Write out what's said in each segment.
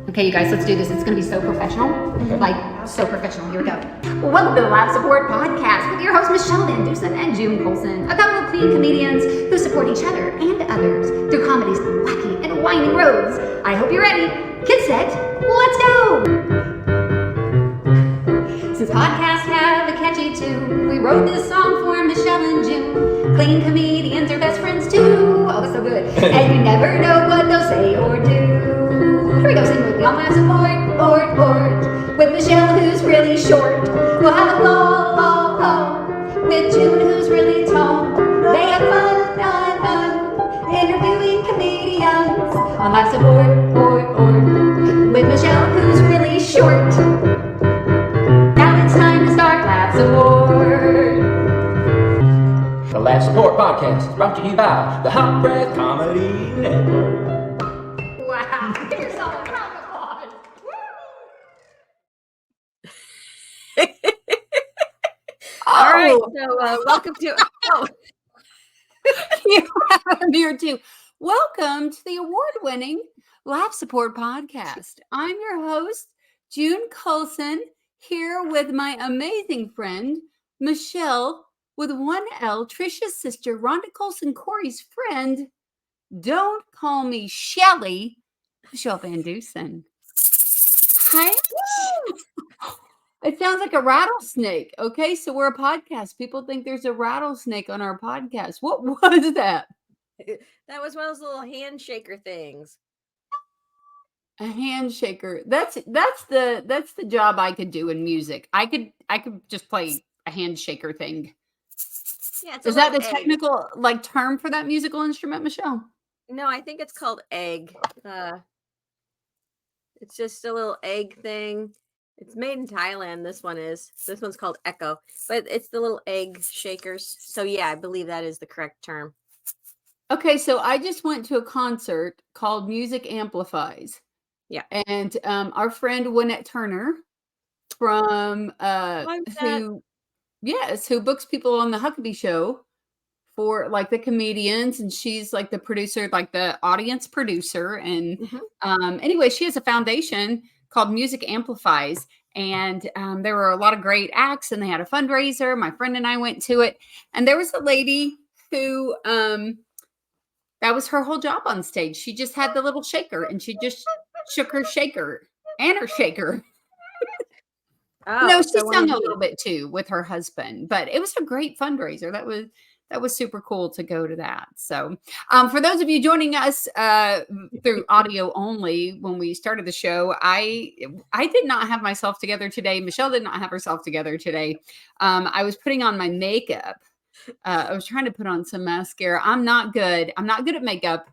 Okay, you guys, let's do this. It's going to be so professional. Like, so professional. Here we go. Well, welcome to the Live Support Podcast with your hosts, Michele VanDusen and June Colson, a couple of clean comedians who support each other and others through comedy's wacky and winding roads. I hope you're ready. Get set. Let's go. Since podcasts have a catchy tune, we wrote this song for Michele and June. Clean comedians are best friends too. Oh, that's so good. And you never know what they'll say or do. Here we go, sing with me on Live Support. With Michele, who's really short. We'll have a ball. With June, who's really tall. They have fun, interviewing comedians on Live Support. With Michele, who's really short. Now it's time to start Live Support. The Live Support Podcast is brought to you by the Hot Breath Comedy Network. Wow, give yourself a round of applause. All right, so welcome to I'm here too. Welcome to the award-winning Live Support Podcast. I'm your host, June Colson, here with my amazing friend, Michele, with one L, Trisha's sister, Rhonda Colson, Corey's friend. Don't call me Shelly, Michele VanDusen. Hi. It sounds like a rattlesnake. Okay, so we're a podcast. People think there's a rattlesnake on our podcast. What was that? that was one of those little handshaker things. A handshaker. That's the job I could do in music. I could just play a handshaker thing. Yeah, is that the technical term for that musical instrument, Michele? No, I think it's called egg. It's just a little egg thing. It's made in Thailand. This one's called Echo, but it's the little egg shakers. So yeah, I believe that is the correct term. Okay, so I just went to a concert called Music Amplifies. Yeah. And our friend Wynette Turner from who books people on the Huckabee Show for like the comedians, and she's like the producer, like the audience producer. And anyway, she has a foundation called Music Amplifies, and there were a lot of great acts, and they had a fundraiser. My friend and I went to it, and there was a lady who that was her whole job on stage. She just had the little shaker, and she just shook her shaker and her shaker. No, she sang a little bit too with her husband, but it was a great fundraiser. That was super cool to go to that. So for those of you joining us through audio only, when we started the show, I did not have myself together today. Michele did not have herself together today. I was putting on my makeup. I was trying to put on some mascara. I'm not good at makeup.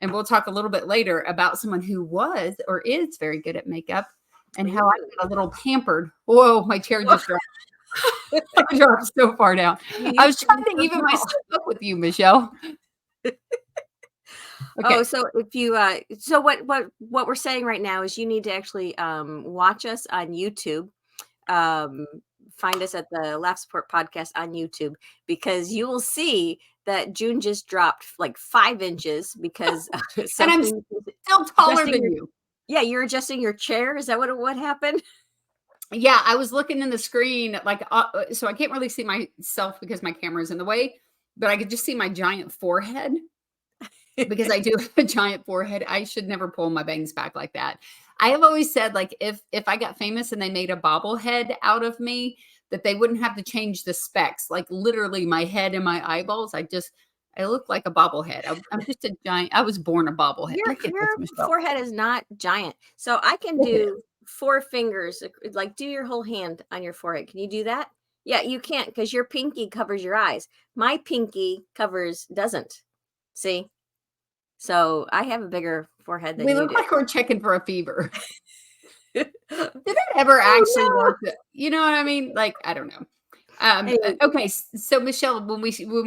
And we'll talk a little bit later about someone who was or is very good at makeup and how I got a little pampered. Whoa, my chair just dropped. I dropped so far down. I was trying to even myself up with you, Michele. Okay. Oh, so if you so what we're saying right now is you need to actually watch us on YouTube. Find us at the Laugh Support Podcast on YouTube, because you will see that June just dropped like 5 inches because and I'm still taller than you. Yeah, you're adjusting your chair. Is that what happened? Yeah, I was looking in the screen, so I can't really see myself because my camera's in the way, but I could just see my giant forehead because I do have a giant forehead. I should never pull my bangs back like that. I have always said, like, if I got famous and they made a bobblehead out of me, that they wouldn't have to change the specs. Like literally my head and my eyeballs, I look like a bobblehead. I'm just a giant. I was born a bobblehead. Your forehead is not giant. So I can do 4 fingers, like do your whole hand on your forehead. Can you do that? Yeah, you can't, because your pinky covers your eyes. My pinky doesn't. See? So I have a bigger forehead than you do. We look like we're checking for a fever. Did that ever actually work? You know what I mean? Like, I don't know. Anyway. Okay, so Michele, when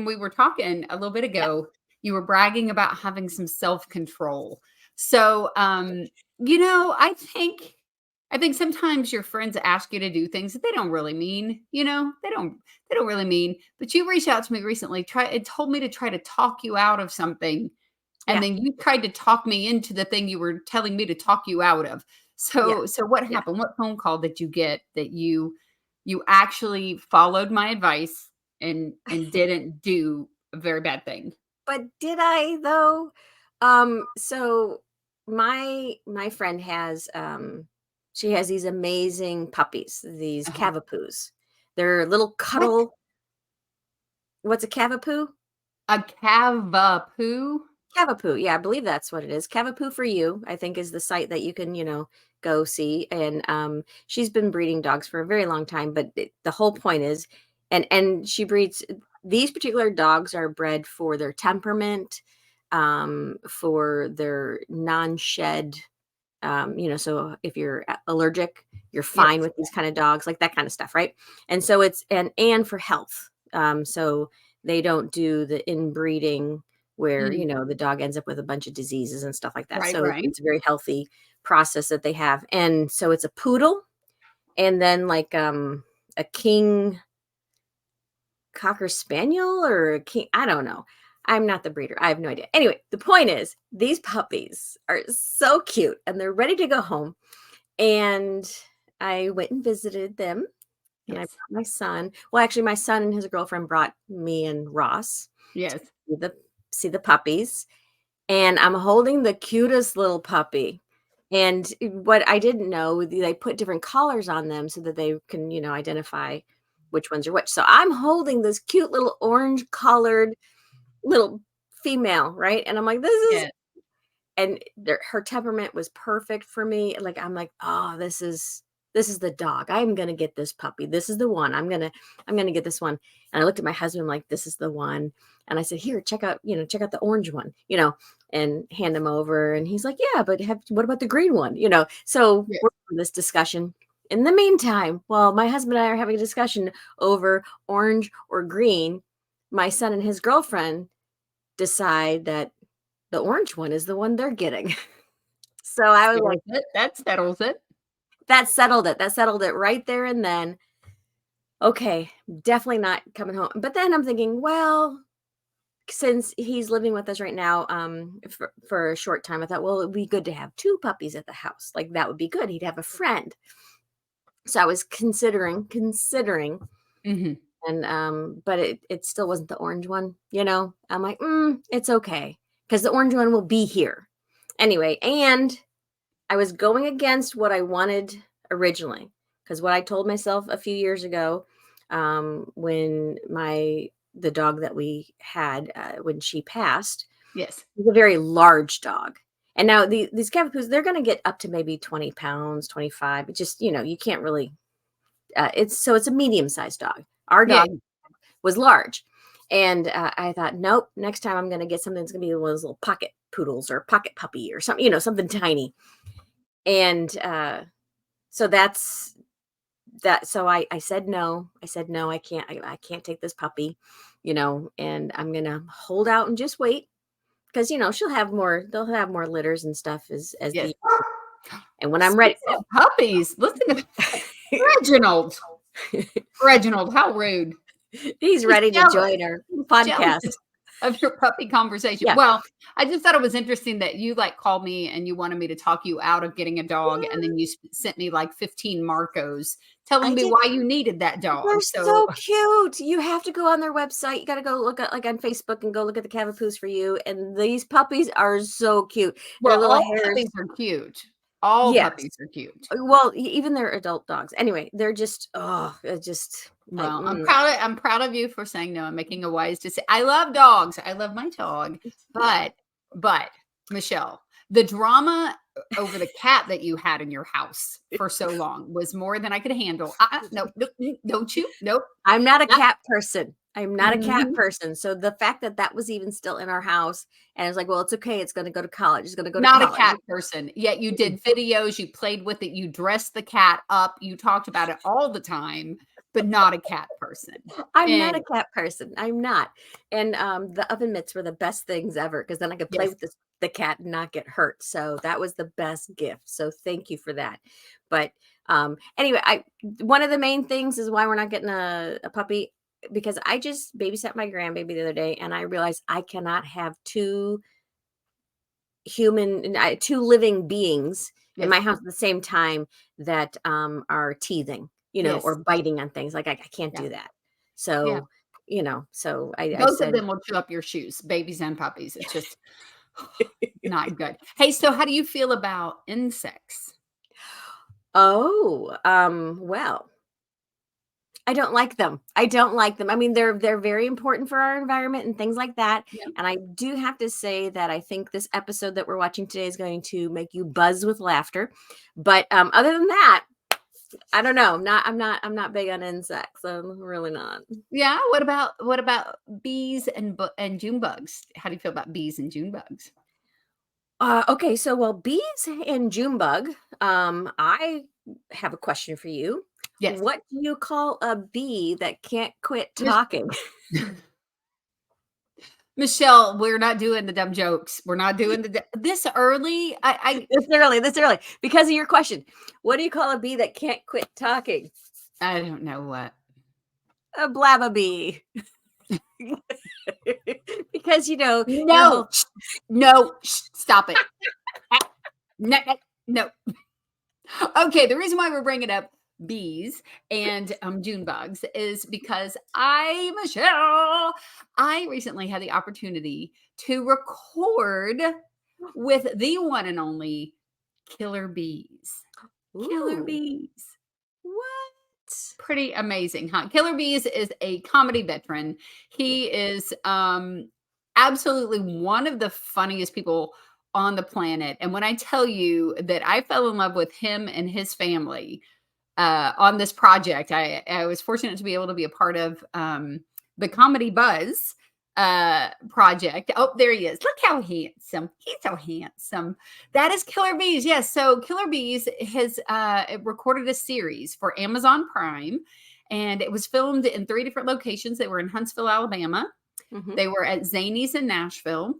we were talking a little bit ago, you were bragging about having some self-control. So, I think sometimes your friends ask you to do things that they don't really mean. They don't really mean. But you reached out to me recently, told me to try to talk you out of something And then you tried to talk me into the thing you were telling me to talk you out of. So what happened? What phone call did you get that you actually followed my advice and didn't do a very bad thing? But did I though? So my friend has she has these amazing puppies, these Cavapoos. They're little cuddle. What's a Cavapoo? A Cavapoo? Cavapoo, yeah, I believe that's what it is. Cavapoo for You, I think, is the site that you can, go see. And she's been breeding dogs for a very long time. But the whole point is, and she breeds these particular dogs are bred for their temperament, for their non-shed. So if you're allergic, you're fine with these kind of dogs, like that kind of stuff, right? And so it's and for health. So they don't do the inbreeding where the dog ends up with a bunch of diseases and stuff like that. So it's a very healthy process that they have. And so it's a poodle, and then like a king cocker spaniel or a king, I don't know. I'm not the breeder. I have no idea. Anyway, the point is these puppies are so cute and they're ready to go home. And I went and visited them. And I brought my son. Well, actually, my son and his girlfriend brought me and Ross. Yes. To see the puppies. And I'm holding the cutest little puppy. And what I didn't know, they put different collars on them so that they can, identify which ones are which. So I'm holding this cute little orange collared little female, right? And I'm like, this is, and her temperament was perfect for me. Like, I'm like, oh, this is the dog. I'm going to get this puppy. This is the one. I'm going to get this one. And I looked at my husband, I'm like, this is the one. And I said, here, check out the orange one, and hand him over. And he's like, yeah, but what about the green one? So we're in this discussion. In the meantime, while my husband and I are having a discussion over orange or green, my son and his girlfriend decide that the orange one is the one they're getting. So I was like, that settles it. That settled it. That settled it right there and then. Okay, definitely not coming home. But then I'm thinking, well, since he's living with us right now, for a short time, I thought, well, it'd be good to have 2 puppies at the house. Like that would be good. He'd have a friend. So I was considering, and but it still wasn't the orange one. I'm like, it's okay because the orange one will be here anyway. And I was going against what I wanted originally, because what I told myself a few years ago, when the dog that we had, when she passed, was a very large dog. And now these Cavapoos, they're going to get up to maybe 20 pounds, 25. It just, you can't really, it's a medium-sized dog. Our dog was large. And I thought, nope, next time I'm going to get something that's going to be one of those little pocket poodles or pocket puppy or something, something tiny. And so that's that. So I said no. I said no. I can't take this puppy, and I'm gonna hold out and just wait because she'll have more. They'll have more litters and stuff as the. And when I'm ready, puppies. Listen to Reginald. Reginald, how rude! He's ready to join our podcast. Of your puppy conversation. Yeah. Well, I just thought it was interesting that you called me and you wanted me to talk you out of getting a dog. And then you sent me 15 Marcos telling me why you needed that dog. They're so cute. You have to go on their website. You got to go look at on Facebook and go look at the Cavapoos for You. And these puppies are so cute. Well, their little hairs. Puppies are cute. All puppies are cute. Well, even their adult dogs. Anyway, they're just, well, I'm proud of you for saying no and making a wise decision. I love dogs. I love my dog. But Michele, the drama over the cat that you had in your house for so long was more than I could handle. No, don't you? Nope. I'm not a cat person. I'm not a cat person. So the fact that was even still in our house, and it's like, well, it's okay. It's going to go to college. It's going to go to college. Not a cat person. Yet you did videos. You played with it. You dressed the cat up. You talked about it all the time, but not a cat person. I'm not a cat person. I'm not. And the oven mitts were the best things ever because then I could play with the cat and not get hurt. So that was the best gift. So thank you for that. But anyway, one of the main things is why we're not getting a puppy, because I just babysat my grandbaby the other day and I realized I cannot have 2 two living beings in Yes. my house at the same time that are teething, Yes. or biting on things. Like I can't Yeah. do that. Yeah. So, so I Both said, of them will chew up your shoes, babies and puppies. It's just not good. Hey, so how do you feel about insects? oh, well, I don't like them. I don't like them. I mean, they're very important for our environment and things like that. Yeah. And I do have to say that I think this episode that we're watching today is going to make you buzz with laughter. But other than that, I don't know. I'm not big on insects. I'm really not. Yeah. What about bees and June bugs? How do you feel about bees and June bugs? Okay, so well, bees and June bug. I have a question for you. Yes. What do you call a bee that can't quit Mich- talking? Michelle, we're not doing the dumb jokes. We're not doing this early. This early, because of your question. What do you call a bee that can't quit talking? I don't know what. A blabberby. Because No, no, stop it. No, no. Okay, the reason why we're bringing up bees and June bugs is because Michelle, I recently had the opportunity to record with the one and only Killer Bees. Killer Ooh, Bees. what? Pretty amazing, huh? Killer Bees is a comedy veteran. He is absolutely one of the funniest people on the planet. And when I tell you that I fell in love with him and his family on this project, I was fortunate to be able to be a part of the Comedy Buzz project. Oh, there he is. Look how handsome. He's so handsome. That is Killer Bees. Yes. So Killer Bees has recorded a series for Amazon Prime, and it was filmed in 3 different locations. They were in Huntsville, Alabama. Mhm. They were at Zanies in Nashville,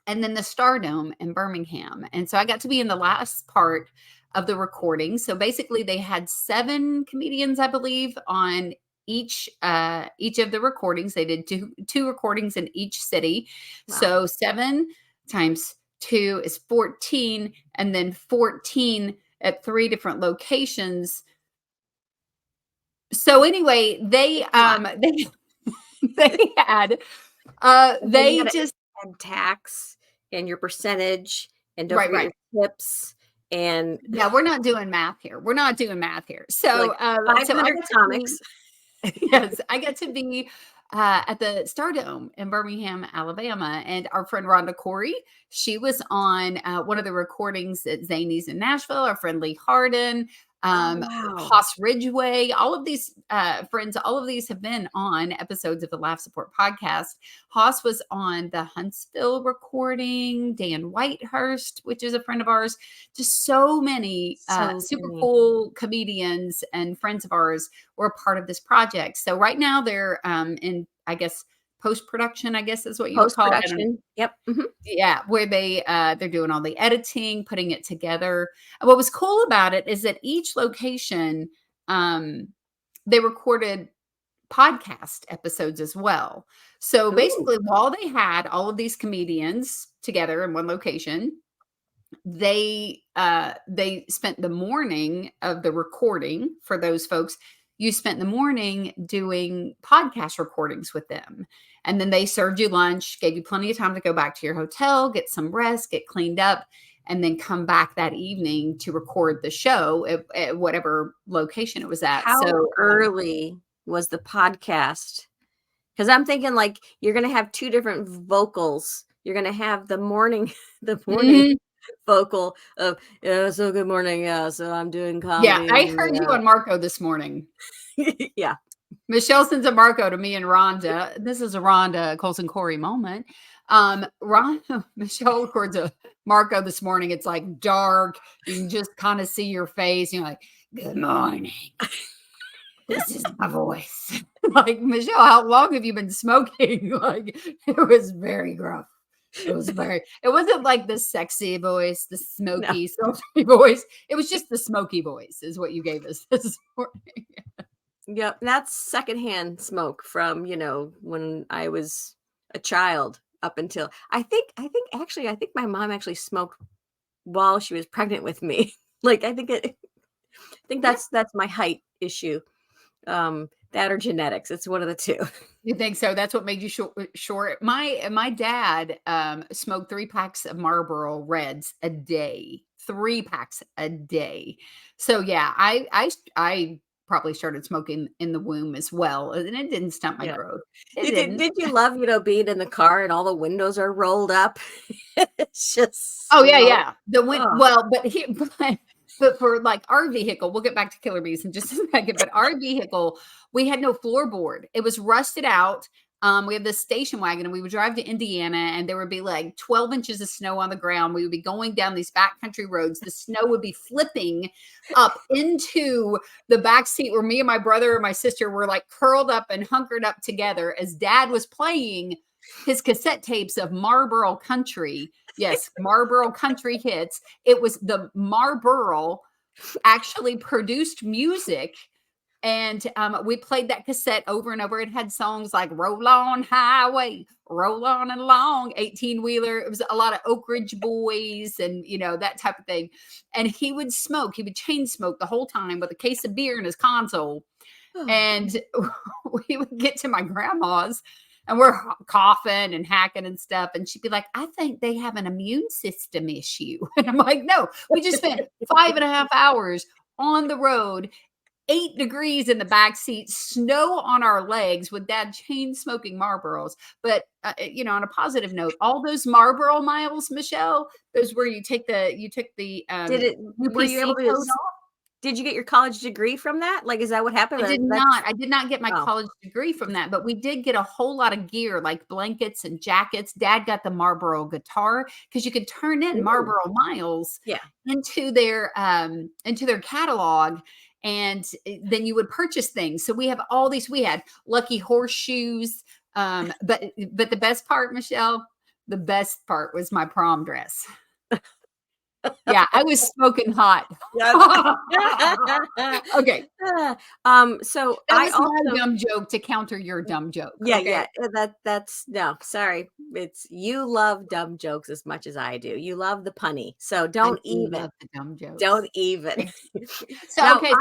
and then the Stardome in Birmingham. And so I got to be in the last part of the recording. So basically they had 7 comedians, I believe, on each of the recordings. They did two recordings in each city. Wow. So 7 times 2 is 14, and then 14 at 3 different locations. So anyway, they they had they just add tax and your percentage, and don't right, forget right. your tips. And Yeah, we're not doing math here. We're not doing math here. So, like 500 comics. Yes, I get to be at the Stardome in Birmingham, Alabama, and our friend Rhonda Corey, she was on one of the recordings at Zanies in Nashville. Our friend Lee Harden, Wow. Haas Ridgeway, all of these friends, all of these have been on episodes of the Laugh Support podcast. Haas was on the Huntsville recording, Dan Whitehurst, which is a friend of ours. Just so many super cool comedians and friends of ours were a part of this project. So right now they're in, I guess, post-production, I guess is what you would call it. Post-production. Yep. Mhm. Yeah, where they're doing all the editing, putting it together. And what was cool about it is that each location they recorded podcast episodes as well. So basically, while they had all of these comedians together in one location, they spent the morning of the recording for those folks. You spent the morning doing podcast recordings with them. And then they served you lunch, gave you plenty of time to go back to your hotel, get some rest, get cleaned up, and then come back that evening to record the show at whatever location it was at. How So early was the podcast? Because I'm thinking like you're going to have 2 different vocals. You're going to have the morning vocal of, yeah, so good morning. Yeah, so I'm doing comedy. Yeah, I heard you on Marco this morning. Yeah. Michelle sends a Marco to me and Rhonda. This is a Rhonda Colson Corey moment. Michelle records a Marco this morning. It's like dark. You can just kind of see your face. You're like, good morning. This is my voice. Like, Michelle, how long have you been smoking? Like, it was very gruff. It wasn't like the sexy voice, the smoky, sultry voice. It was just the smoky voice is what you gave us this morning. Yep. That's secondhand smoke from, when I was a child up until I think my mom actually smoked while she was pregnant with me. Like I think that's my height issue. That or genetics. It's one of the two. You think so? That's what made you short. My dad smoked 3 packs of Marlboro Reds a day. 3 packs a day. So yeah, I probably started smoking in the womb as well, and it didn't stunt my Yeah. growth. It didn't. Did you love, being in the car and all the windows are rolled up? It's just Oh yeah, smoke. yeah. The wind. Oh. Well, but for like our vehicle, we'll get back to killer bees in just a second. But our vehicle, we had no floorboard. It was rusted out. We have this station wagon, and we would drive to Indiana, and there would be like 12 inches of snow on the ground. We would be going down these backcountry roads. The snow would be flipping up into the back seat where me and my brother and my sister were like curled up and hunkered up together as Dad was playing his cassette tapes of Marlboro Country. Yes, Marlboro Country hits. It was the Marlboro actually produced music. And we played that cassette over and over. It had songs like Roll On Highway, Roll On Along, 18-wheeler. It was a lot of Oak Ridge Boys and, that type of thing. And he would smoke. He would chain smoke the whole time with a case of beer in his console. And we would get to my grandma's and we're coughing and hacking and stuff. And she'd be like, I think they have an immune system issue. And I'm like, no, we just spent 5.5 hours on the road, 8 degrees in the back seat, snow on our legs with Dad chain smoking Marlboros. But, on a positive note, all those Marlboro miles, Michelle, those where you took the were you able to, did you get your college degree from that? Like, is that what happened? I did not get my college degree from that, but we did get a whole lot of gear like blankets and jackets. Dad got the Marlboro guitar because you could turn in Marlboro miles into their catalog. And then you would purchase things. So we have all these, we had Lucky Horseshoes. But the best part, Michelle, the best part was my prom dress. Yeah, I was smoking hot. Okay. So that was my dumb joke to counter your dumb joke. Yeah, okay? yeah. That's no, sorry. It's you love dumb jokes as much as I do. You love the punny. So don't even love the dumb jokes. Don't even. So now, okay.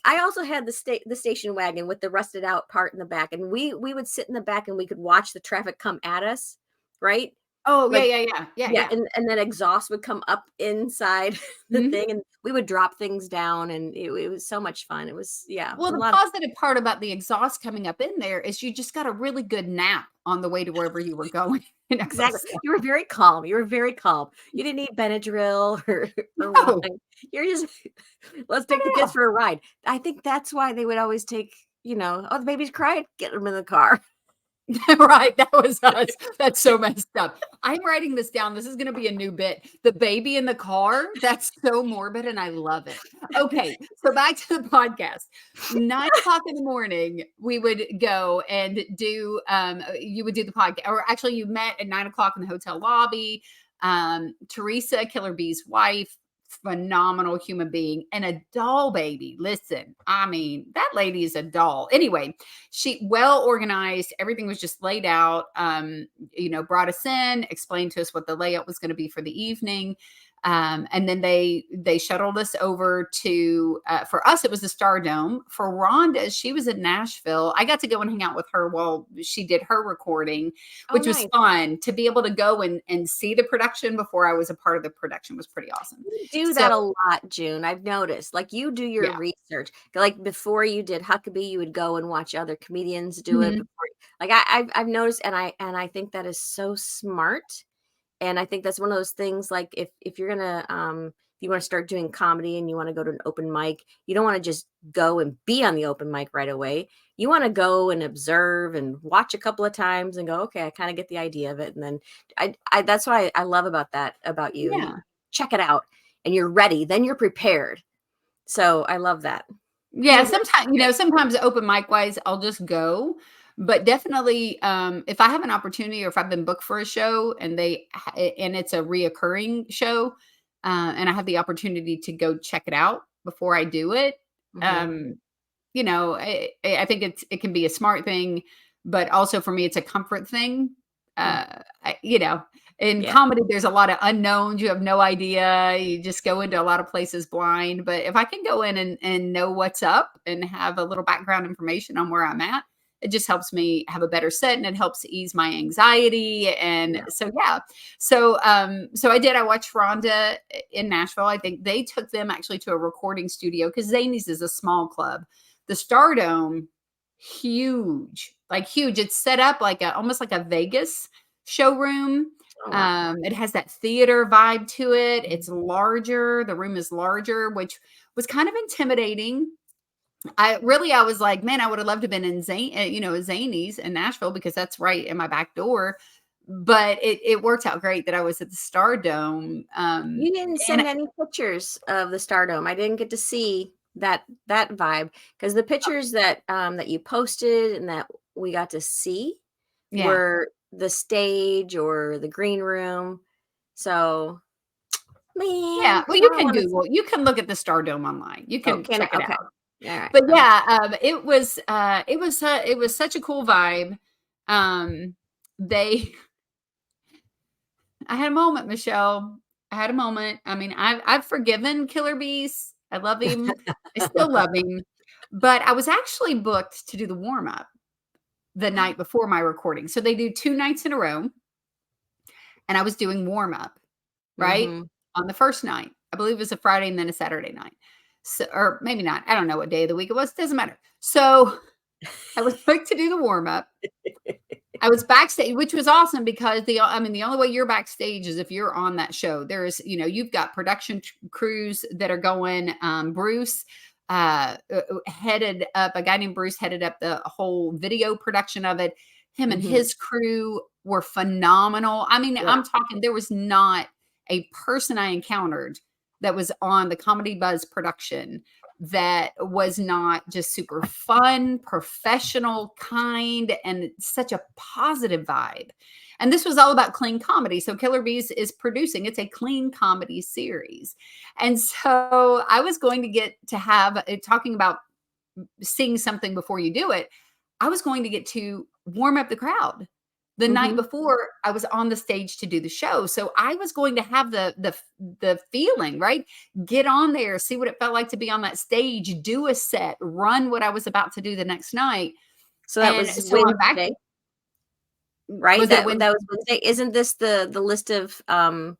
I also had the station wagon with the rusted out part in the back, and we would sit in the back and we could watch the traffic come at us, right? Oh, Like, yeah. And then exhaust would come up inside the thing, and we would drop things down, and it was so much fun. It was, Well, the positive part about the exhaust coming up in there is you just got a really good nap on the way to wherever you were going. Exactly. You were very calm. You didn't need Benadryl or wine. You're just, let's take the kids for a ride. I think that's why they would always take, the baby's crying, get them in the car. Right, that was us. That's so messed up. I'm writing this down. This is going to be a new bit. The baby in the car. That's so morbid, and I love it. Okay, so back to the podcast. 9:00 in the morning, we would go and do. You would do the podcast, or actually, you met at 9:00 in the hotel lobby. Teresa, Killer Bee's wife, phenomenal human being, and a doll baby. Listen, I mean, that lady is a doll. Anyway, she well organized. Everything was just laid out. Brought us in, explained to us what the layout was going to be for the evening. And then they shuttled us over to, for us, it was the Star Dome. For Rhonda, she was in Nashville. I got to go and hang out with her while she did her recording, which was fun. To be able to go and see the production before I was a part of the production was pretty awesome. You do that a lot, June. I've noticed. Like, you do your research. Like, before you did Huckabee, you would go and watch other comedians do it. Like, I've noticed, and I think that is so smart. And I think that's one of those things, like, if you're gonna if you want to start doing comedy and you want to go to an open mic, you don't want to just go and be on the open mic right away. You want to go and observe and watch a couple of times and go, okay, I kind of get the idea of it. And then I that's what I love about you. Yeah. You check it out and you're ready. Then you're prepared. So I love that. Yeah, sometimes open mic wise, I'll just go. But definitely, if I have an opportunity or if I've been booked for a show and it's a reoccurring show, and I have the opportunity to go check it out before I do it, I think it can be a smart thing, but also for me, it's a comfort thing. in Yeah. comedy, there's a lot of unknowns. You have no idea. You just go into a lot of places blind. But if I can go in and know what's up and have a little background information on where I'm at, it just helps me have a better set, and it helps ease my anxiety. And Yeah. so, yeah. So I watched Rhonda in Nashville. I think they took them actually to a recording studio, because Zanies is a small club. The Stardome, huge, like huge. It's set up like almost like a Vegas showroom. Oh, wow. It has that theater vibe to it. It's larger. The room is larger, which was kind of intimidating. I was like, man, I would have loved to have been in Zanies in Nashville, because that's right in my back door. But it worked out great that I was at the Stardome. You didn't send any pictures of the Stardome. I didn't get to see that vibe, because the pictures that you posted and that we got to see were the stage or the green room. So, man, well, you can look at the Stardome online. You can check it out. All right. But yeah, it was such a cool vibe. I had a moment, Michelle. I had a moment. I mean, I've forgiven Killer Bees. I love him. I still love him. But I was actually booked to do the warm up the night before my recording. So they do 2 nights in a row, and I was doing warm up, right? Mm-hmm. On the first night. I believe it was a Friday and then a Saturday night. So, or maybe not. I don't know what day of the week it was. It doesn't matter. So I was booked to do the warm up. I was backstage, which was awesome, because the only way you're backstage is if you're on that show. There's, you've got production crews that are going. Bruce headed up, a guy named Bruce headed up the whole video production of it. Him and his crew were phenomenal. I mean, I'm talking, there was not a person I encountered that was on the Comedy Buzz production that was not just super fun, professional, kind, and such a positive vibe. And this was all about clean comedy. So Killer Bees is producing, it's a clean comedy series. And so I was going to get to have, talking about seeing something before you do it, I was going to get to warm up the crowd the night before I was on the stage to do the show. So I was going to have the feeling, right? Get on there, see what it felt like to be on that stage, do a set, run what I was about to do the next night. So that was Wednesday, right? That was Wednesday. Isn't this the list of comedians?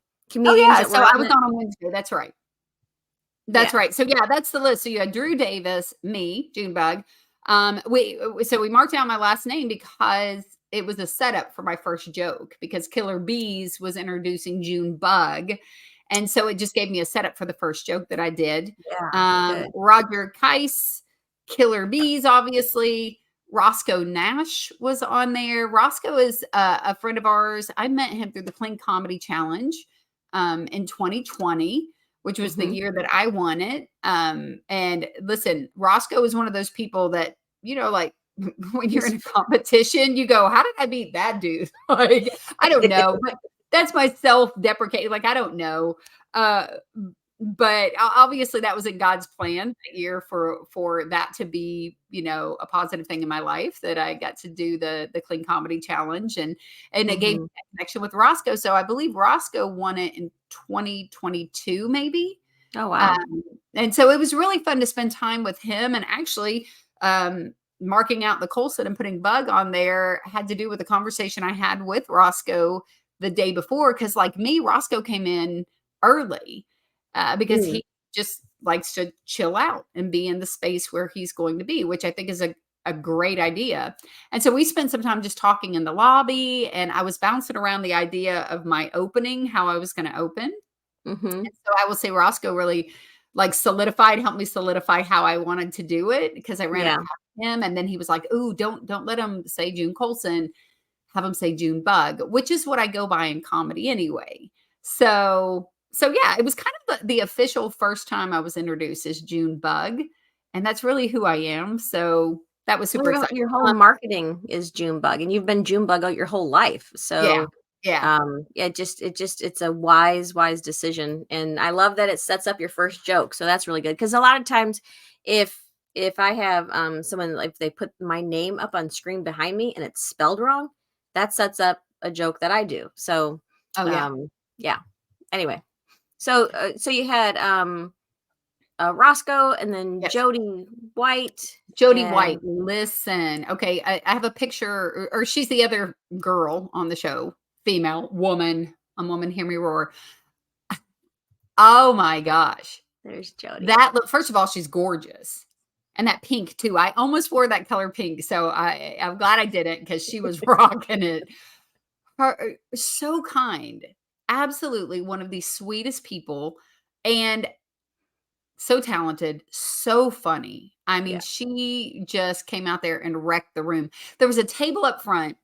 Oh yeah, so I was on Wednesday. That's right. That's right. So yeah, that's the list. So you had Drew Davis, me, Junebug. We marked out my last name because it was a setup for my first joke, because Killer Bees was introducing Junebug. And so it just gave me a setup for the first joke that I did. Yeah, Roger Keiss, Killer Bees, obviously. Roscoe Nash was on there. Roscoe is a friend of ours. I met him through the Clean Comedy Challenge in 2020, which was the year that I won it. And listen, Roscoe is one of those people that, like, when you're in a competition, you go, how did I beat that dude? Like, I don't know, but that's my self-deprecating. Like, I don't know. But obviously that was in God's plan that year for that to be, a positive thing in my life, that I got to do the Clean Comedy Challenge, and it gave me that connection with Roscoe. So I believe Roscoe won it in 2022, maybe. Oh, wow. And so it was really fun to spend time with him, and actually, marking out the Colson and putting Bug on there had to do with the conversation I had with Roscoe the day before. Cause like me, Roscoe came in early because he just likes to chill out and be in the space where he's going to be, which I think is a great idea. And so we spent some time just talking in the lobby, and I was bouncing around the idea of my opening, how I was going to open. And so I will say Roscoe really helped me solidify how I wanted to do it, because I ran it past him, and then he was like, "Ooh, don't let him say June Colson, have him say June Bug," which is what I go by in comedy anyway. So yeah, it was kind of the official first time I was introduced as June Bug, and that's really who I am. So that was super exciting. Your whole marketing is June Bug, and you've been June Bug out your whole life. So it's a wise decision, and I love that it sets up your first joke. So that's really good, because a lot of times if I have someone, like, they put my name up on screen behind me and it's spelled wrong, that sets up a joke that I do. So, Oh yeah. yeah. Anyway, so you had Roscoe and then Yes. Jody White. Jody White. Listen, okay, I have a picture, or she's the other girl on the show, female woman. A woman, hear me roar. Oh my gosh. There's Jody. That look, first of all, she's gorgeous. And that pink too. I almost wore that color pink. So I'm glad I didn't, because she was rocking it. Her, so kind. Absolutely one of the sweetest people. And so talented, so funny. I mean, Yeah. she just came out there and wrecked the room. There was a table up front,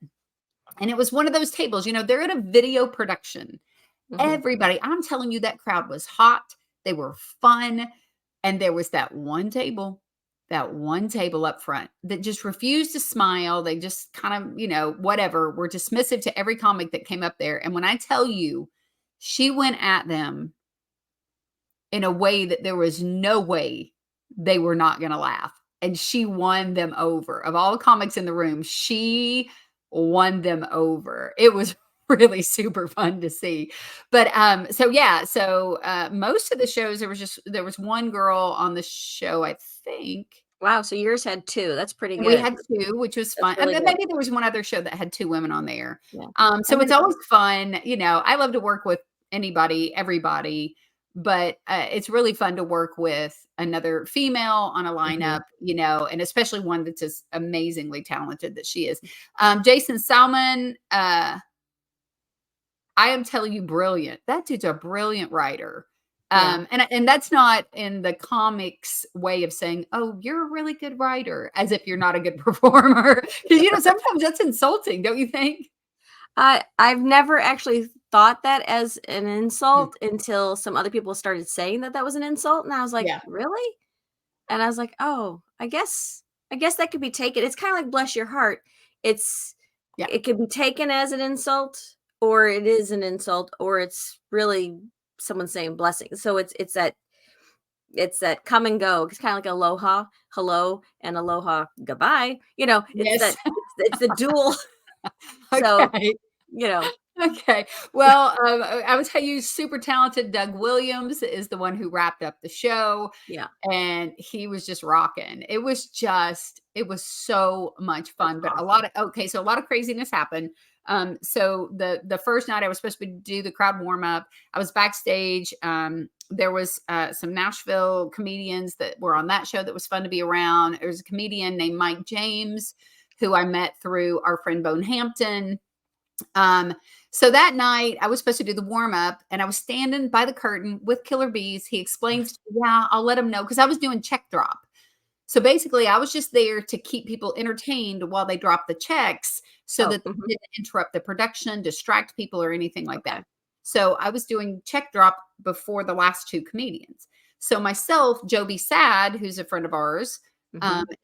and it was one of those tables, they're at a video production. Everybody, I'm telling you, that crowd was hot. They were fun. And there was that one table up front that just refused to smile. They just kind of, whatever, were dismissive to every comic that came up there. And when I tell you, she went at them in a way that there was no way they were not going to laugh. And she won them over. Of all the comics in the room, she won them over. It was really super fun to see. But so most of the shows, there was one girl on the show, I think. Wow, so yours had 2. That's pretty good. We had 2, which was fun. Really And then maybe there was one other show that had 2 women on there. Yeah. So it's always fun. I love to work with anybody, everybody, but it's really fun to work with another female on a lineup, and especially one that's as amazingly talented that she is. Jason Salmon, I am telling you, brilliant. That dude's a brilliant writer. And that's not in the comics way of saying, oh, you're a really good writer, as if you're not a good performer. Because, sometimes that's insulting, don't you think? I've never actually thought that as an insult until some other people started saying that was an insult. And I was like, really? And I was like, oh, I guess that could be taken. It's kind of like bless your heart. It could be taken as an insult, or it is an insult, or it's really someone saying blessing. So it's that come and go. It's kind of like aloha, hello, and aloha, goodbye. It's the dual. So, Okay. Well, I would tell you, super talented Doug Williams is the one who wrapped up the show. Yeah. And he was just rocking. It was so much fun. But a lot of craziness happened. So the first night I was supposed to do the crowd warm up, I was backstage. There was some Nashville comedians that were on that show that was fun to be around. There was a comedian named Mike James, who I met through our friend Bone Hampton. So that night I was supposed to do the warm up, and I was standing by the curtain with Killer Bees. He explains, I'll let him know, because I was doing check drop. So basically I was just there to keep people entertained while they drop the checks, so that they didn't interrupt the production, distract people, or anything like that. So I was doing check drop before the last 2 comedians. So myself, Joby Sad, who's a friend of ours,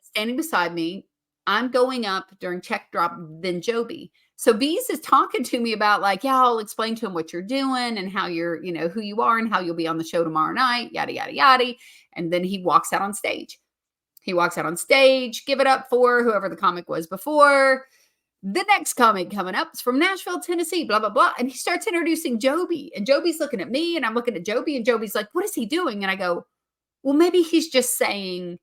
standing beside me. I'm going up during check drop, then Joby. So Bees is talking to me about I'll explain to him what you're doing and how you're, who you are and how you'll be on the show tomorrow night, yada, yada, yada. And then he walks out on stage. Give it up for whoever the comic was before. The next comic coming up is from Nashville, Tennessee, blah, blah, blah. And he starts introducing Joby. And Joby's looking at me, and I'm looking at Joby, and Joby's like, what is he doing? And I go, well, maybe he's just saying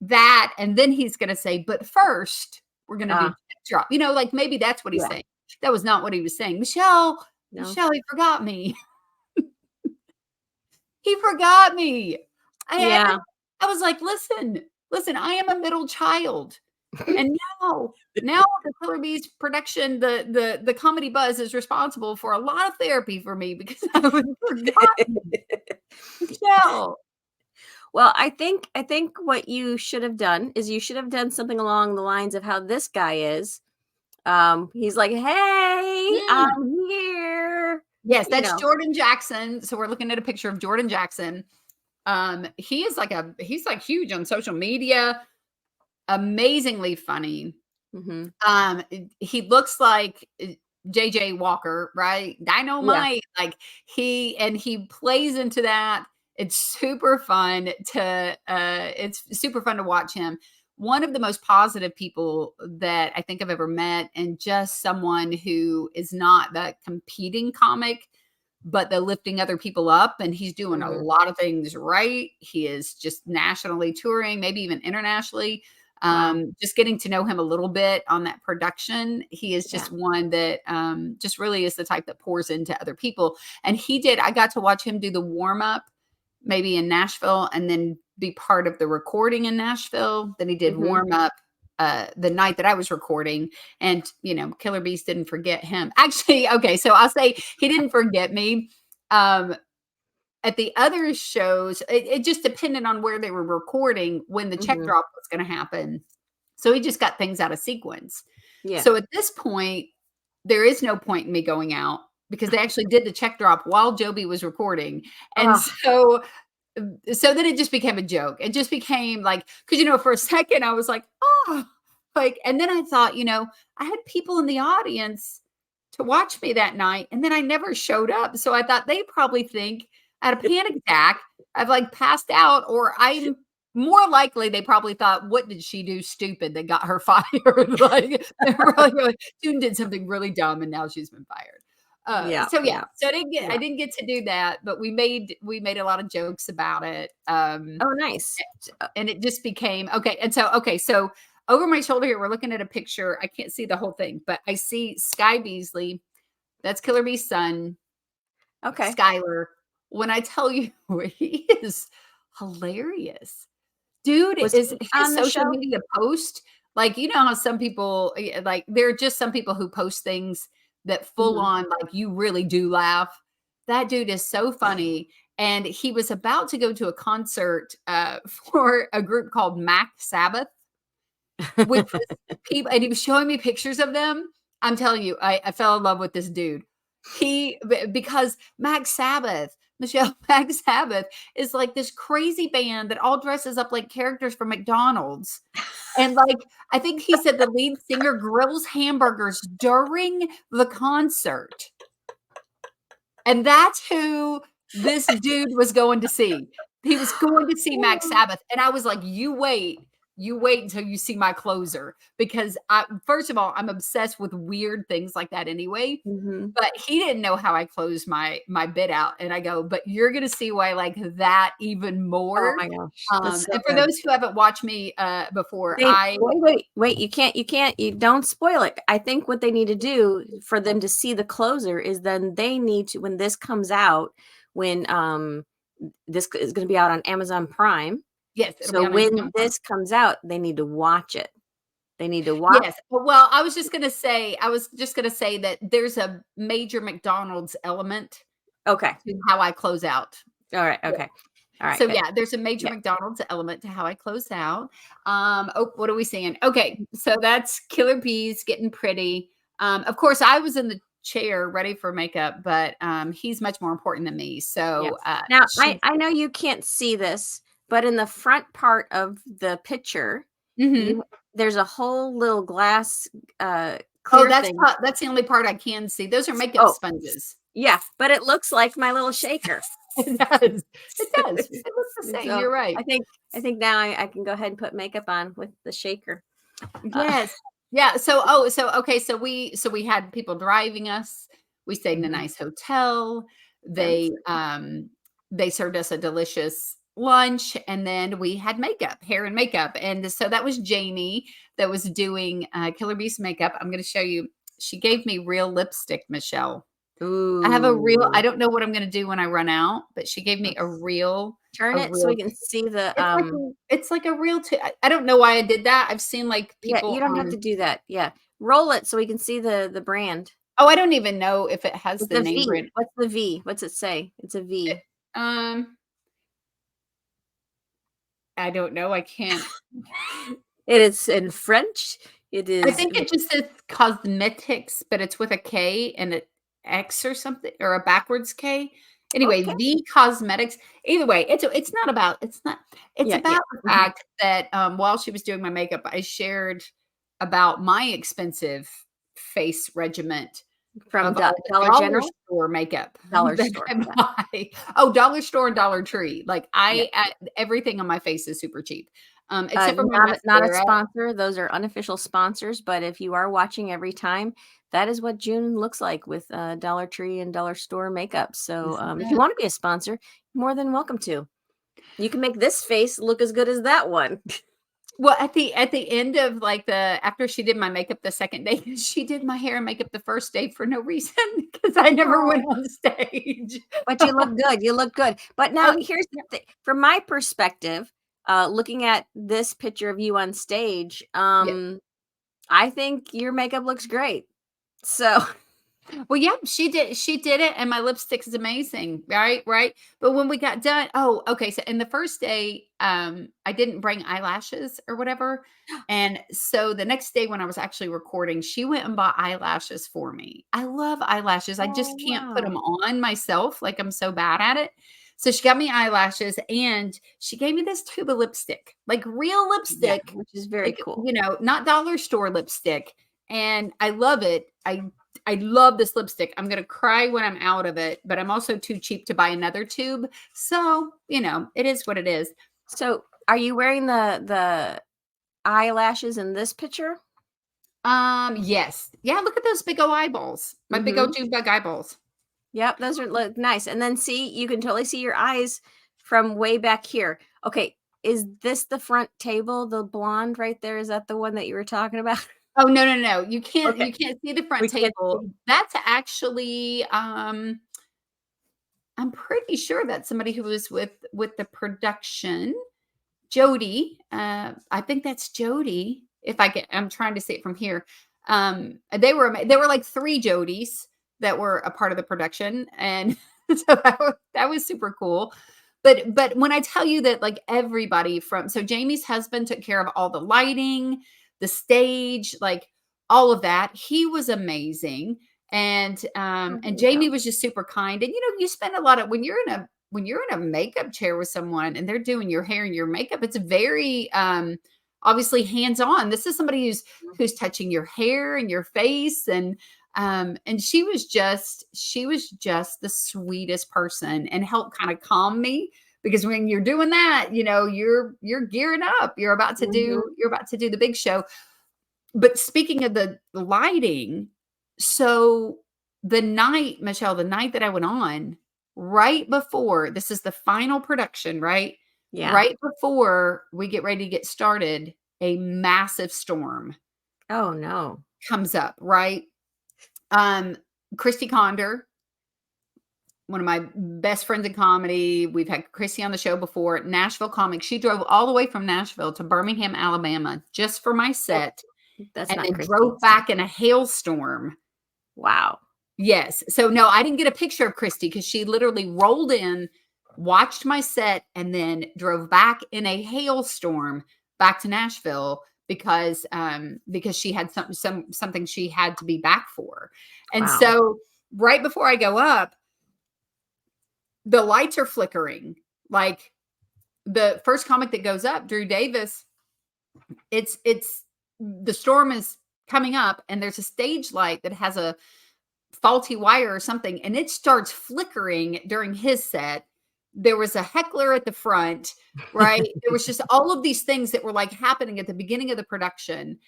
that. And then he's going to say, but first, we're going to do check drop. Maybe that's what he's saying. That was not what he was saying. Michelle, he forgot me. He forgot me. I was like, listen, I am a middle child. And now the Killer Bees production, the Comedy Buzz is responsible for a lot of therapy for me, because I was forgotten. Michelle. Well, I think what you should have done is you should have done something along the lines of how this guy is. He's like, hey, I'm here. Yes, that's Jordan Jackson. So we're looking at a picture of Jordan Jackson. He is he's huge on social media, amazingly funny. He looks like JJ Walker, right? Dynamite. He plays into that. It's super fun to watch him. one of the most positive people that I think I've ever met, and just someone who is not the competing comic, but the lifting other people up. And he's doing a lot of things right. He is just nationally touring, maybe even internationally. Just getting to know him a little bit on that production. He is just one that just really is the type that pours into other people. And I got to watch him do the warm up maybe in Nashville, and then be part of the recording in Nashville. Then he did warm up the night that I was recording, and Killer Bees didn't forget him. Actually, okay, so I'll say he didn't forget me. At the other shows, it just depended on where they were recording when the check drop was going to happen. So he just got things out of sequence. Yeah. So at this point, there is no point in me going out, because they actually did the check drop while Joby was recording. And so then it just became a joke. It just became like, because, for a second I was like, and then I thought, I had people in the audience to watch me that night, and then I never showed up. So I thought they probably think I had a panic attack, I've like passed out, or I'm more likely they probably thought, what did she do stupid that got her fired? Like, June did something really dumb and now she's been fired. So I didn't get to do that, but we made a lot of jokes about it. Nice. And it just became so over my shoulder here, we're looking at a picture. I can't see the whole thing, but I see Sky Beasley. That's Killer Bee's son. Okay. Skylar. When I tell you, he is hilarious. Dude, is his social media post, like, how some people, like, there are just some people who post things that full on, like, you really do laugh. That dude is so funny. And he was about to go to a concert for a group called Mac Sabbath, which was people, and he was showing me pictures of them. I'm telling you, I fell in love with this dude. Because Michelle, Mac Sabbath is like this crazy band that all dresses up like characters from McDonald's. And like, I think he said the lead singer grills hamburgers during the concert. And that's who this dude was going to see. He was going to see Mac Sabbath. And I was like, you wait until you see my closer, because first of all, I'm obsessed with weird things like that anyway. But he didn't know how I closed my bit out, and I go, but you're gonna see why I like that even more. Oh my gosh! And for those who haven't watched me before, wait, you don't spoil it. I think what they need to do for them to see the closer is then they need to, when this comes out, when this is going to be out on Amazon Prime. Yes. So when this comes out, they need to watch it. They need to watch. Yes. Well, I was just going to say that there's a major McDonald's element. Okay. To how I close out. All right. Okay. All right. So there's a major McDonald's element to how I close out. What are we seeing? Okay. So that's Killer Bees getting pretty. Of course, I was in the chair ready for makeup, but he's much more important than me. So now I know you can't see this, but in the front part of the picture, there's a whole little glass clear thing. That's the only part I can see. Those are makeup sponges. Yeah, but it looks like my little shaker. It does. It does. It looks the same. So you're right. I think now I can go ahead and put makeup on with the shaker. Yes. Yeah. So we had people driving us. We stayed in a nice hotel. They served us a delicious lunch, and then we had hair and makeup. And so that was Jamie that was doing Killer Bees makeup. I'm going to show you. She gave me real lipstick, Michelle. Ooh. I have I don't know what I'm going to do when I run out, but she gave me a real. Turn it so we can see the. It's like a real. I don't know why I did that. I've seen like people. Yeah, you don't have to do that. Yeah, roll it so we can see the brand. Oh, I don't even know if it has the name brand. What's the V? What's it say? It's a V. I don't know. I can't. It is in French. It is. I think it just says cosmetics, but it's with a K and an X or something, or a backwards K. Anyway, the cosmetics. Either way, it's about the fact that while she was doing my makeup, I shared about my expensive face regimen from Dollar General Store makeup. Dollar Store. Dollar Store and Dollar Tree. Like everything on my face is super cheap. Except for my not a mascara. sponsor. Those are unofficial sponsors. But if you are watching every time, that is what June looks like with Dollar Tree and Dollar Store makeup. So if you want to be a sponsor, you're more than welcome to. You can make this face look as good as that one. Well, at the end of like after she did my makeup the second day, she did my hair and makeup the first day for no reason because I never went on stage. But you look good. You look good. But now here's the thing. From my perspective, looking at this picture of you on stage, I think your makeup looks great. So well, yeah, she did it, and my lipstick is amazing, right? But when we got done, okay, so in the first day, I didn't bring eyelashes or whatever, and so the next day when I was actually recording, she went and bought eyelashes for me. I love eyelashes. I just can't put them on myself, like I'm so bad at it. So she got me eyelashes, and she gave me this tube of lipstick, like real lipstick, which is very cool. You know, not dollar store lipstick, and I love it. I love this lipstick. I'm going to cry when I'm out of it, but I'm also too cheap to buy another tube. So, you know, it is what it is. So, are you wearing the eyelashes in this picture? Yes. Yeah, look at those big old eyeballs. My big old June bug eyeballs. Yep, those look nice. And then see, you can totally see your eyes from way back here. Okay, is this the front table, the blonde right there? Is that the one that you were talking about? Oh, no. You can't see the front table. That's actually I'm pretty sure that's somebody who was with the production. Jody. I think that's Jody. I'm trying to see it from here. They were like 3 Jodies that were a part of the production, and so that was super cool. But when I tell you that, like, everybody so Jamie's husband took care of all the lighting, the stage, like all of that. He was amazing. And Jamie was just super kind. And, you know, you spend a lot of, when you're in a makeup chair with someone and they're doing your hair and your makeup, it's very, obviously hands-on. This is somebody who's touching your hair and your face. And she was just the sweetest person, and helped kind of calm me, because when you're doing that, you know, you're gearing up, you're about to do the big show. But speaking of the lighting, so the night, Michelle, the night that I went on, right before, this is the final production, right? Yeah. Right before we get ready to get started, a massive storm. Oh no. Comes up, right? Christy Conder, one of my best friends in comedy. We've had Christy on the show before. Nashville comic. She drove all the way from Nashville to Birmingham, Alabama, just for my set. That's and not then Christy. Drove back in a hailstorm. Wow. Yes. So no, I didn't get a picture of Christy, because she literally rolled in, watched my set, and then drove back in a hailstorm back to Nashville, because she had something she had to be back for. And so right before I go up, the lights are flickering. Like, the first comic that goes up, Drew Davis, it's the storm is coming up, and there's a stage light that has a faulty wire or something, and it starts flickering during his set. There was a heckler at the front, right? There was just all of these things that were like happening at the beginning of the production.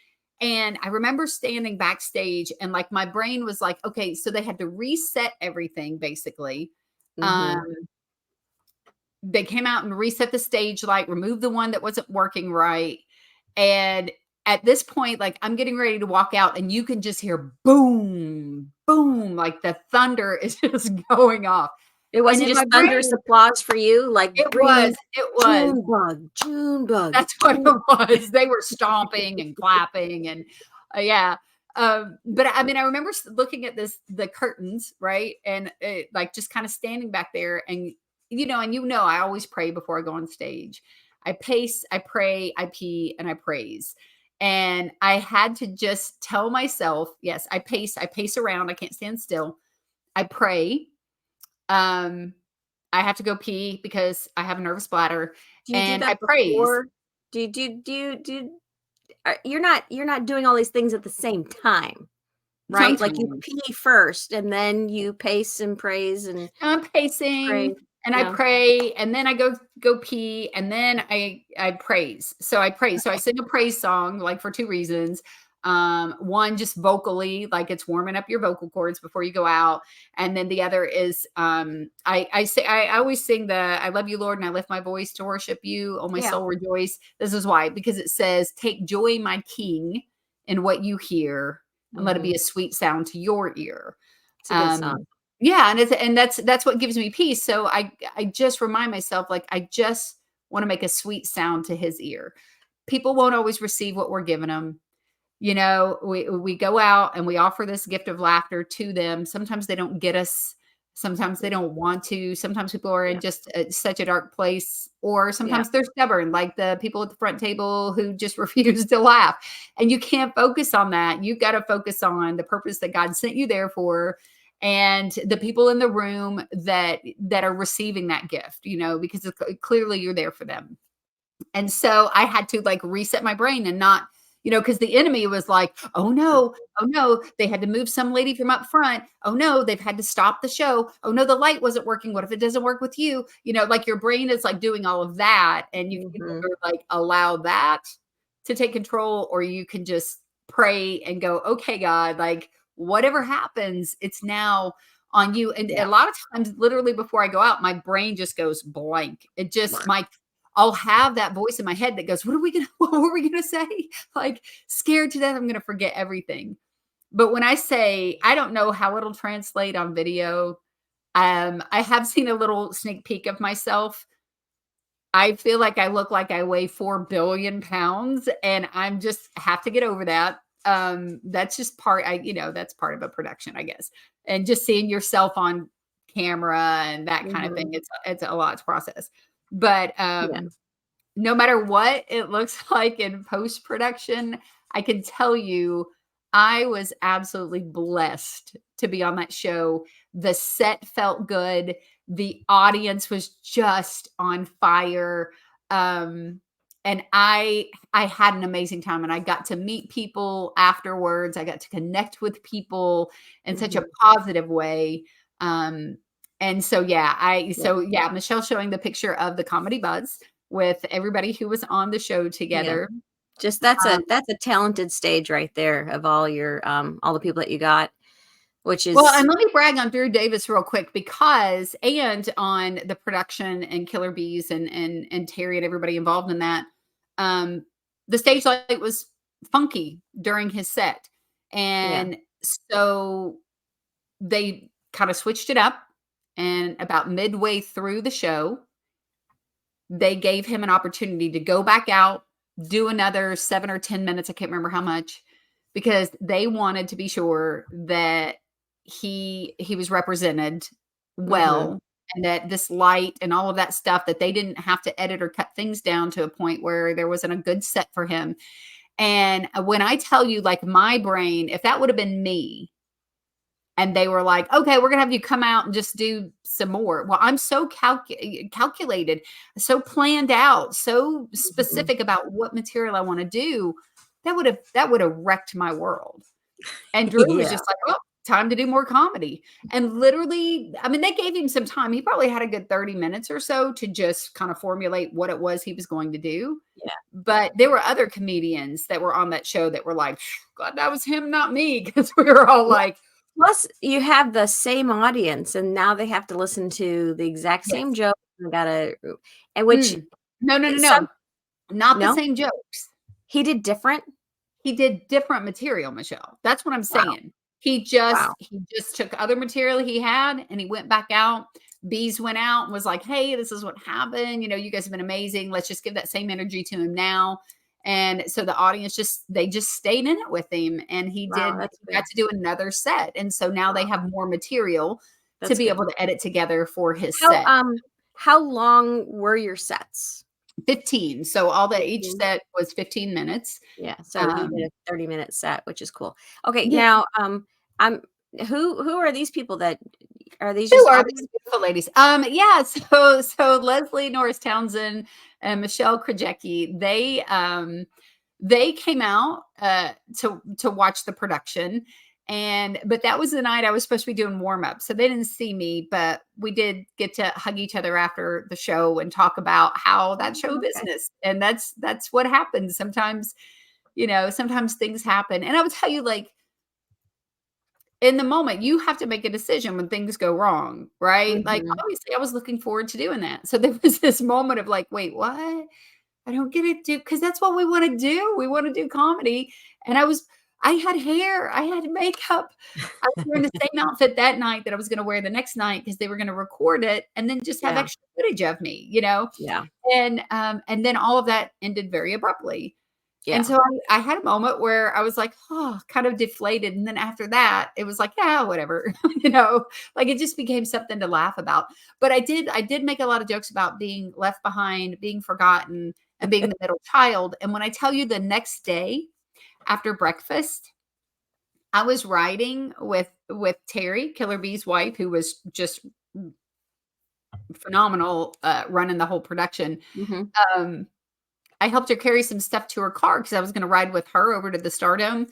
And I remember standing backstage, and like my brain was like, okay, so they had to reset everything basically. They came out and reset the stage light, removed the one that wasn't working right. And at this point, like, I'm getting ready to walk out, and you can just hear boom, boom, like the thunder is just going off. It wasn't just thunderous applause for you, like it was June bug. That's what it was. They were stomping and clapping, and yeah. But I mean, I remember looking at the curtains, right, and like just kind of standing back there, and I always pray before I go on stage. I pace, I pray, I pee, and I praise. And I had to just tell myself, yes, I pace around. I can't stand still. I pray. I have to go pee because I have a nervous bladder. And I praise. You're not doing all these things at the same time, right? Like, you pee first, and then you pace and praise, and I'm pacing. and I pray, and then I go pee, and then I praise. So I praise. So I sing a praise song, like for two reasons. One, just vocally, like it's warming up your vocal cords before you go out. And then the other is I always sing the I love you, Lord, and I lift my voice to worship you. Oh, my soul rejoice. This is why, because it says, take joy, my King, in what you hear, and let it be a sweet sound to your ear. It's a good song. Yeah, and that's what gives me peace. So I just remind myself, like, I just want to make a sweet sound to his ear. People won't always receive what we're giving them. You know, we go out and we offer this gift of laughter to them. Sometimes they don't get us. Sometimes they don't want to. Sometimes people are in just such a dark place, or sometimes they're stubborn, like the people at the front table who just refuse to laugh. And you can't focus on that. You've got to focus on the purpose that God sent you there for, and the people in the room that are receiving that gift, you know, because clearly you're there for them. And so I had to like reset my brain and not, you know, because the enemy was like, oh no, they had to move some lady from up front. Oh no, they've had to stop the show. Oh no, the light wasn't working. What if it doesn't work with you? You know, like your brain is like doing all of that, and you can either like allow that to take control, or you can just pray and go, okay, God, like whatever happens, it's now on you. And a lot of times, literally before I go out, my brain just goes blank. It just I'll have that voice in my head that goes, what were we gonna say? Like scared to death, I'm gonna forget everything. But when I say, I don't know how it'll translate on video. I have seen a little sneak peek of myself. I feel like I look like I weigh 4 billion pounds, and I'm just have to get over that. That's just that's part of a production, I guess. And just seeing yourself on camera and that kind of thing, it's a lot to process. But no matter what it looks like in post-production, I can tell you I was absolutely blessed to be on that show. The set felt good. The audience was just on fire. And I had an amazing time, and I got to meet people afterwards. I got to connect with people in such a positive way. And so, Michelle showing the picture of the Comedy Buzz with everybody who was on the show together. Yeah. Just that's a talented stage right there of all your all the people that you got, which is well. And let me brag on Drew Davis real quick, because on the production and Killer Bees and Terry and everybody involved in that, the stage light was funky during his set, and so they kind of switched it up. And about midway through the show, they gave him an opportunity to go back out, do another 7 or 10 minutes. I can't remember how much, because they wanted to be sure that he was represented well, and that this light and all of that stuff, that they didn't have to edit or cut things down to a point where there wasn't a good set for him. And when I tell you, like, my brain, if that would have been me, and they were like, okay, we're going to have you come out and just do some more. Well, I'm so calculated, so planned out, so specific about what material I want to do. That would have wrecked my world. And Drew was just like, oh, time to do more comedy. And literally, I mean, they gave him some time. He probably had a good 30 minutes or so to just kind of formulate what it was he was going to do. Yeah. But there were other comedians that were on that show that were like, God, that was him, not me. Because we were all like, plus, you have the same audience, and now they have to listen to the exact same joke. No, not the same jokes. He did different. He did different material, Michelle. That's what I'm saying. He just took other material he had, and he went back out. Bees went out and was like, hey, this is what happened. You know, you guys have been amazing. Let's just give that same energy to him now. And so the audience just stayed in it with him, and he got to do another set. And so now they have more material to be able to edit together for his set. How long were your sets? 15. So each set was 15 minutes. Yeah. So he did a 30-minute set, which is cool. Okay. Yeah. Now, who are these people that are these? Who are these beautiful ladies? So Leslie Norris Townsend and Michele Krajewski, they came out to watch the production, But that was the night I was supposed to be doing warm-up. So they didn't see me, but we did get to hug each other after the show and talk about how that show business. And that's what happens. Sometimes, sometimes things happen. And I would tell you, like, in the moment, you have to make a decision when things go wrong, right? Like, obviously, I was looking forward to doing that. So there was this moment of like, wait, what? I don't get it, dude, because that's what we want to do. We want to do comedy. And I had hair, I had makeup. I was wearing the same outfit that night that I was going to wear the next night because they were going to record it and then just have extra footage of me, Yeah. And then all of that ended very abruptly. Yeah. And so I had a moment where I was like, kind of deflated. And then after that, it was like, yeah, whatever, like it just became something to laugh about. But I did make a lot of jokes about being left behind, being forgotten, and being the middle child. And when I tell you the next day after breakfast, I was riding with Terry, Killer Bee's wife, who was just phenomenal, running the whole production. I helped her carry some stuff to her car because I was going to ride with her over to the Stardome.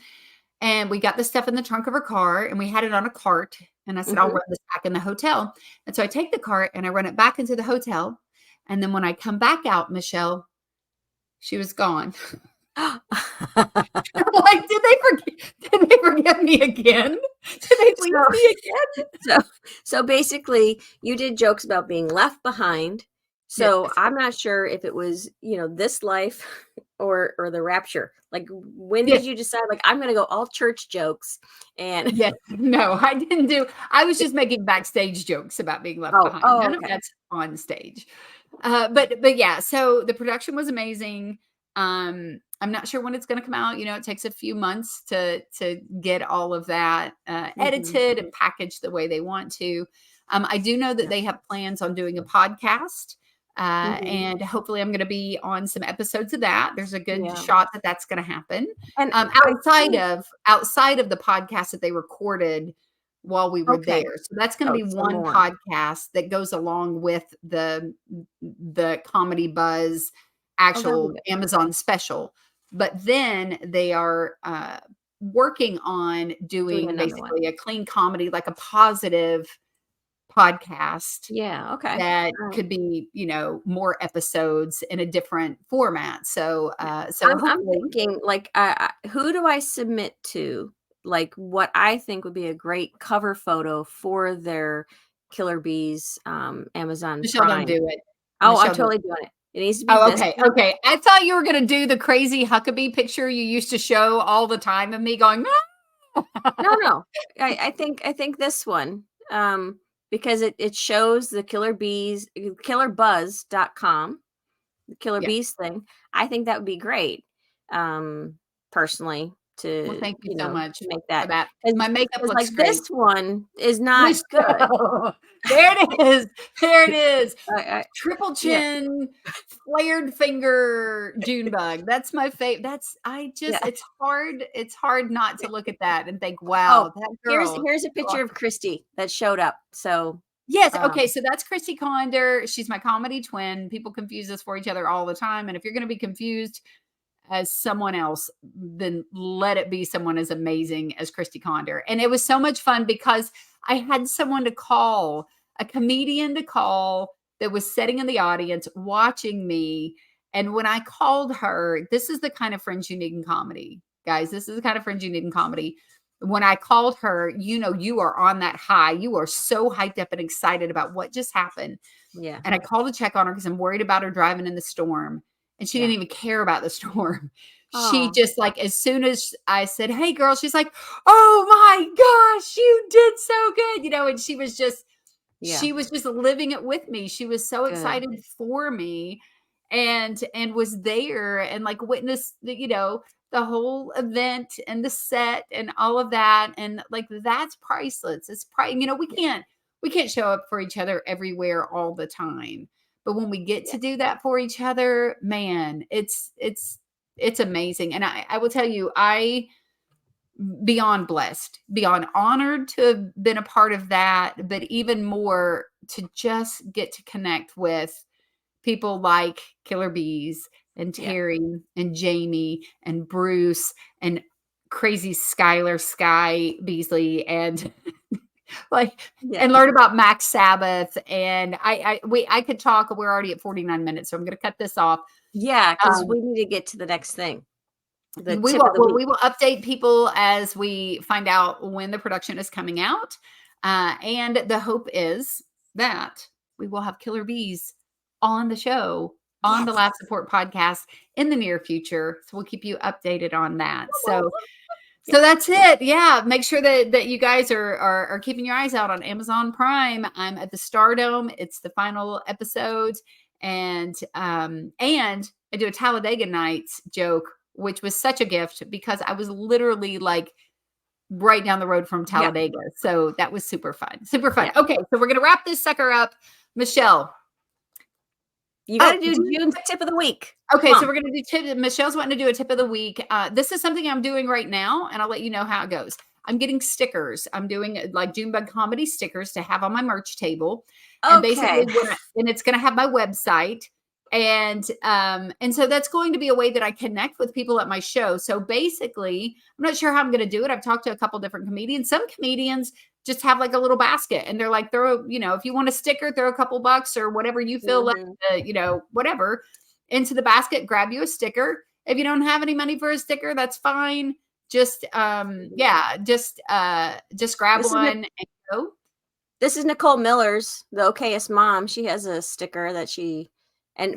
And we got the stuff in the trunk of her car and we had it on a cart. And I said, I'll run this back in the hotel. And so I take the cart and I run it back into the hotel. And then when I come back out, Michele, she was gone. Like, did they forget me again? Did they leave me again? So basically you did jokes about being left behind. So yes. I'm not sure if it was, this life or the rapture. Like, when did you decide, like, I'm going to go all church jokes? And no, I didn't I was just making backstage jokes about being left behind. None of that's on stage. But yeah, so the production was amazing. I'm not sure when it's going to come out. It takes a few months to get all of that edited and packaged the way they want to. I do know that they have plans on doing a podcast. And hopefully I'm going to be on some episodes of that. There's a good shot that that's going to happen. And outside of the podcast that they recorded while we were there. So that's going to be one podcast that goes along with the Comedy Buzz actual Amazon special. But then they are working on doing basically a clean comedy, like a positive podcast. Yeah. Okay. That could be, more episodes in a different format. So I'm thinking, like, who do I submit to? Like, what I think would be a great cover photo for their Killer Bees Amazon Michele, Prime. don't do it. Michele, I'm totally doing it. It needs to be. Okay. I thought you were going to do the crazy Huckabee picture you used to show all the time of me going. No. I think this one. Because it shows the Killer Bees, killerbuzz.com, the Killer Bees thing. I think that would be great, personally, to thank you so much to make that. Because my makeup looks like great. This one is not good. There it is. Triple chin, flared finger, June bug. That's my favorite. It's hard not to look at that and think, wow, that girl. Here's a picture of Christy that showed up. So yes. Okay. So that's Christy Conder. She's my comedy twin. People confuse us for each other all the time. And if you're going to be confused as someone else, then let it be someone as amazing as Christy Conder. And it was so much fun because I had someone to call, a comedian to call that was sitting in the audience watching me. And when I called her, this is the kind of friends you need in comedy, guys. This is the kind of friends you need in comedy. When I called her, you are on that high. You are so hyped up and excited about what just happened. Yeah. And I called to check on her because I'm worried about her driving in the storm. And she didn't even care about the storm. She just, like, as soon as I said, hey girl, she's like, oh my gosh, you did so good. And she was just living it with me. She was so excited for me and was there and like witnessed the whole event and the set and all of that. And like, that's priceless. It's we can't show up for each other everywhere all the time. But when we get to do that for each other, man, it's amazing. And I will tell you, I beyond blessed, beyond honored to have been a part of that, but even more to just get to connect with people like Killer Bees and Terry and Jamie and Bruce and crazy Skylar Sky Beasley and and learn about Max Sabbath. And I could talk. We're already at 49 minutes, so I'm going to cut this off. Yeah, because we need to get to the next thing. We will update people as we find out when the production is coming out. And the hope is that we will have Killer Bees on the show, on the Laugh Support podcast in the near future. So we'll keep you updated on that. So that's it. Yeah. Make sure that you guys are keeping your eyes out on Amazon Prime. I'm at the Stardome. It's the final episode. And I do a Talladega Nights joke, which was such a gift because I was literally like right down the road from Talladega. Yeah. So that was super fun. Super fun. Yeah. Okay. So we're going to wrap this sucker up. Michele. You got to do June's tip of the week. Okay. So we're going to do tip. Michelle's wanting to do a tip of the week. This is something I'm doing right now, and I'll let you know how it goes. I'm getting stickers. I'm doing like Junebug comedy stickers to have on my merch table. Okay. And basically, and it's going to have my website. And so that's going to be a way that I connect with people at my show. So basically, I'm not sure how I'm going to do it. I've talked to a couple different comedians. Some comedians just have like a little basket and they're like, if you want a sticker, throw a couple bucks or whatever you feel like, whatever into the basket, grab you a sticker. If you don't have any money for a sticker, that's fine. Just grab one and go. This is Nicole Miller's, the okayest mom. She has a sticker that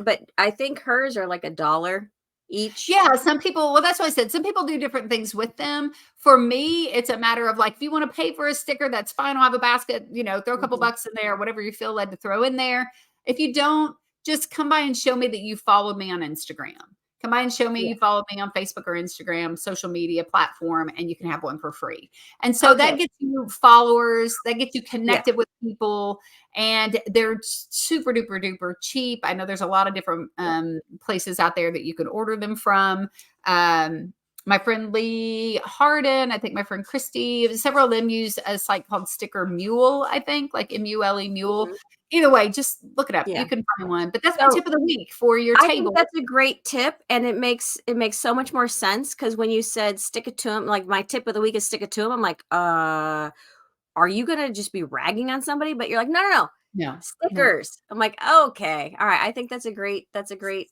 but I think hers are like $1 each. Yeah, some people, well, that's what I said. Some people do different things with them. For me, it's a matter of like, if you want to pay for a sticker, that's fine. I'll have a basket, throw a couple bucks in there, whatever you feel led to throw in there. If you don't, just come by and show me that you followed me on Instagram. Come by and show me you followed me on Facebook or Instagram, social media platform, and you can have one for free. And so that gets you followers, that gets you connected with people, and they're super duper duper cheap. I know there's a lot of different places out there that you can order them from. My friend Lee Harden, I think my friend Christy, several of them use a site called Sticker Mule, I think, like MULE Mule. Mm-hmm. Either way, just look it up. Yeah. You can find one. But that's my tip of the week for your table. I think that's a great tip, and it makes so much more sense because when you said stick it to them, like my tip of the week is stick it to them. I'm like, are you gonna just be ragging on somebody? But you're like, no. Stickers. No. I'm like, okay, all right. I think that's a great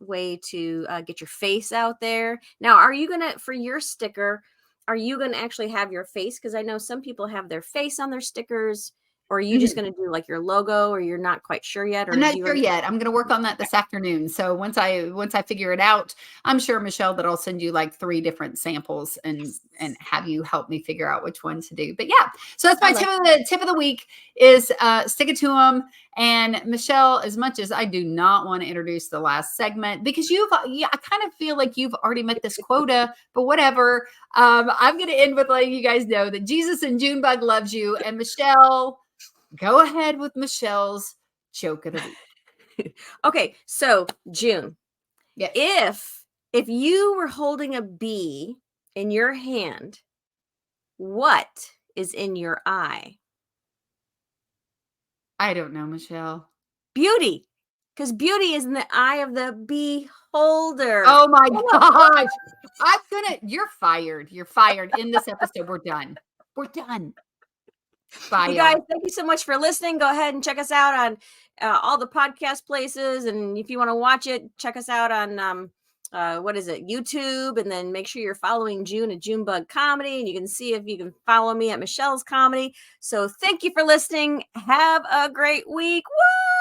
way to get your face out there. Now, are you gonna for your sticker? Are you gonna actually have your face? Because I know some people have their face on their stickers. Or are you just going to do like your logo, or you're not quite sure yet? Or I'm not sure yet. I'm going to work on that this afternoon. So once I figure it out, I'm sure, Michele, that I'll send you like 3 different samples and have you help me figure out which one to do. But yeah, so that's my tip of the week is stick it to them. And Michele, as much as I do not want to introduce the last segment because I kind of feel like you've already met this quota, but whatever. I'm going to end with letting you guys know that Jesus and Junebug loves you. And Michele, go ahead with Michelle's joke of the week. Okay, so June. Yeah. If you were holding a bee in your hand, what is in your eye? I don't know, Michele. Beauty. Because beauty is in the eye of the beholder. Oh my gosh. You're fired. You're fired. In this episode, we're done. We're done. Bye, you guys, thank you so much for listening. Go ahead and check us out on all the podcast places. And if you want to watch it, check us out on YouTube. And then make sure you're following June at Junebug Comedy. And you can see if you can follow me at Michelle's Comedy. So thank you for listening. Have a great week. Woo!